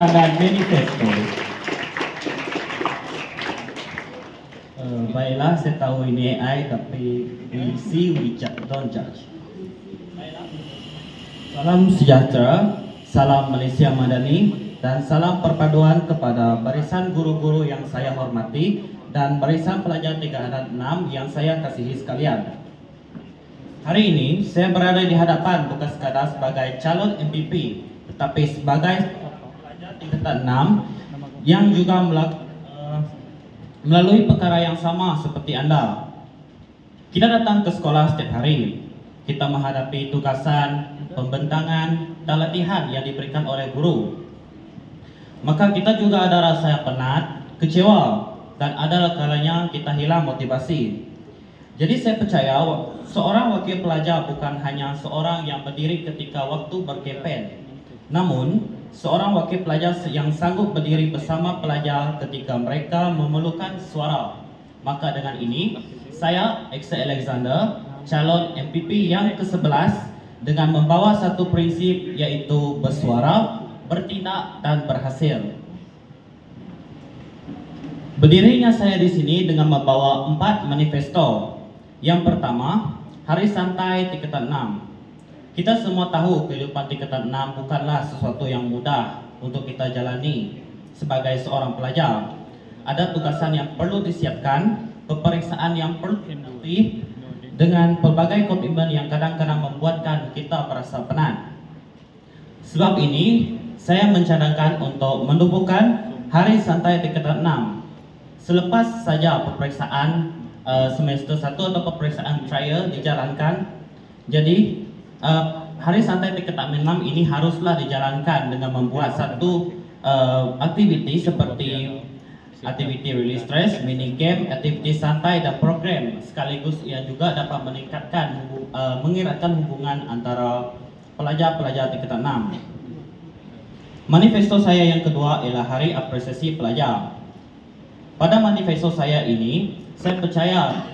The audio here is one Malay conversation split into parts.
dan manifesto. Baiklah, saya tahu ini AI tapi we see, we don't judge. Baiklah. Salam sejahtera, salam Malaysia Madani, dan salam perpaduan kepada barisan guru-guru yang saya hormati dan barisan pelajar 306 yang saya kasihi sekalian. Hari ini saya berada di hadapan bukan sekadar sebagai calon MPP, tetapi sebagai pelajar tingkatan 6 yang juga melalui perkara yang sama seperti anda. Kita datang ke sekolah setiap hari. Kita menghadapi tugasan, pembentangan, dan latihan yang diberikan oleh guru. Maka kita juga ada rasa yang penat, kecewa, dan ada kalanya kita hilang motivasi. Jadi saya percaya seorang wakil pelajar bukan hanya seorang yang berdiri ketika waktu berkempen, namun seorang wakil pelajar yang sanggup berdiri bersama pelajar ketika mereka memerlukan suara. Maka dengan ini, saya, Eksa Alexander, calon MPP yang ke-11 dengan membawa satu prinsip iaitu bersuara, bertindak dan berhasil. Berdirinya saya di sini dengan membawa 4 manifesto. Yang pertama, Hari Santai Tingkatan 6. Kita semua tahu kehidupan tingkatan 6 bukanlah sesuatu yang mudah untuk kita jalani sebagai seorang pelajar. Ada tugasan yang perlu disiapkan, peperiksaan yang perlu dilalui, dengan pelbagai komitmen yang kadang-kadang membuatkan kita merasa penat. Sebab ini, saya mencadangkan untuk menumbuhkan Hari Santai Tingkatan 6. Selepas saja peperiksaan semester 1 atau peperiksaan trial dijalankan, jadi Hari Santai Tingkatan 6 ini haruslah dijalankan dengan membuat satu aktiviti seperti aktiviti release stress, mini game, aktiviti santai dan program, sekaligus ia juga dapat meningkatkan mengeratkan hubungan antara pelajar-pelajar tingkatan 6. Manifesto saya yang kedua ialah Hari Apresiasi Pelajar. Pada manifesto saya ini, saya percaya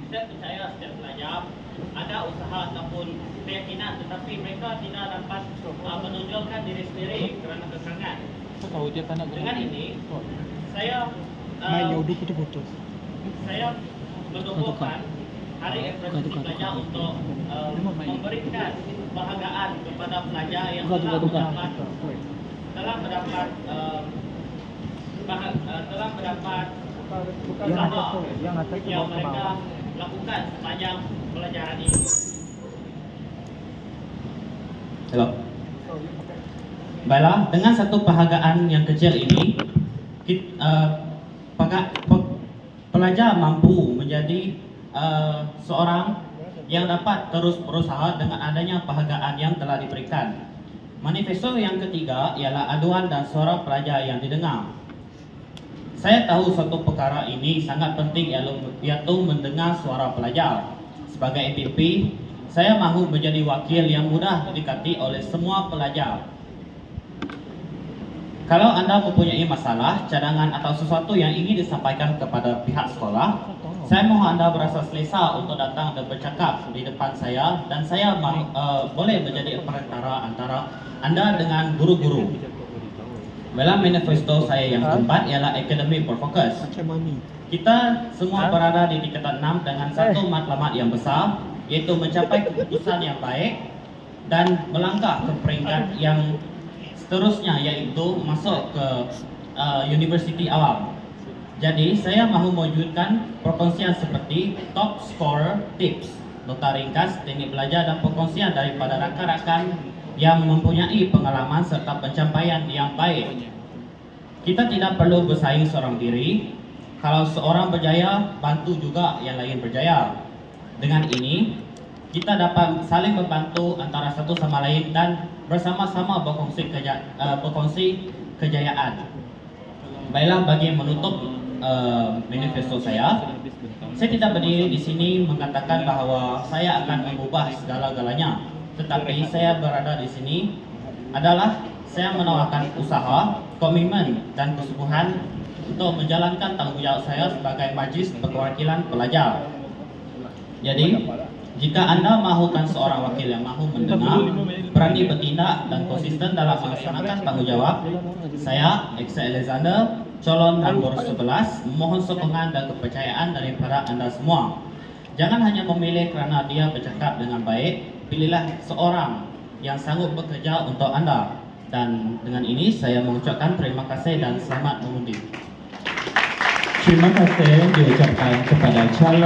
setiap pelajar ada usaha ataupun keyakinan, tetapi mereka tidak dapat menunjukkan diri sendiri kerana kekangan. Dengan ini, saya menubuhkan Hari Apresiasi Pelajar untuk memberikan penghargaan kepada pelajar yang telah mendapat usaha yang mereka lakukan sepanjang pelajaran ini. Hello. Baiklah, dengan satu penghargaan yang kecil ini, pelajar mampu menjadi seorang yang dapat terus berusaha dengan adanya penghargaan yang telah diberikan. Manifesto yang ketiga ialah aduan dan suara pelajar yang didengar. Saya tahu suatu perkara ini sangat penting, iaitu mendengar suara pelajar. Sebagai MPP, saya mahu menjadi wakil yang mudah didekati oleh semua pelajar. Kalau anda mempunyai masalah, cadangan atau sesuatu yang ingin disampaikan kepada pihak sekolah, saya mohon anda berasa selesa untuk datang dan bercakap di depan saya, dan saya boleh menjadi perantara antara anda dengan guru-guru. Dalam manifesto saya yang keempat ialah Akademi Berfokus. Kita semua berada di tingkatan 6 dengan satu matlamat yang besar, iaitu mencapai keputusan yang baik dan melangkah ke peringkat yang seterusnya, iaitu masuk ke universiti awam. Jadi saya mahu mewujudkan perkongsian seperti top scorer tips, nota ringkas, teknik belajar dan perkongsian daripada rakan-rakan yang mempunyai pengalaman serta pencapaian yang baik. Kita tidak perlu bersaing seorang diri. Kalau seorang berjaya, bantu juga yang lain berjaya. Dengan ini, kita dapat saling membantu antara satu sama lain dan bersama-sama berkongsi kejayaan. Baiklah, bagi menutup manifesto saya tidak berdiri di sini mengatakan bahawa saya akan mengubah segala-galanya. Tetapi saya berada di sini adalah saya menawarkan usaha, komitmen dan kesungguhan untuk menjalankan tanggungjawab saya sebagai Majlis Perwakilan Pelajar. Jadi, Jika Anda mahukan seorang wakil yang mahu mendengar, berani bertindak dan konsisten dalam melaksanakan tanggung jawab, saya, Eksa Alexander, calon nombor 11, memohon sokongan dan kepercayaan daripada Anda semua. Jangan hanya memilih kerana dia bercakap dengan baik, pilihlah seorang yang sanggup bekerja untuk Anda. Dan dengan ini saya mengucapkan terima kasih dan selamat mengundi. Terima kasih diucapkan kepada calon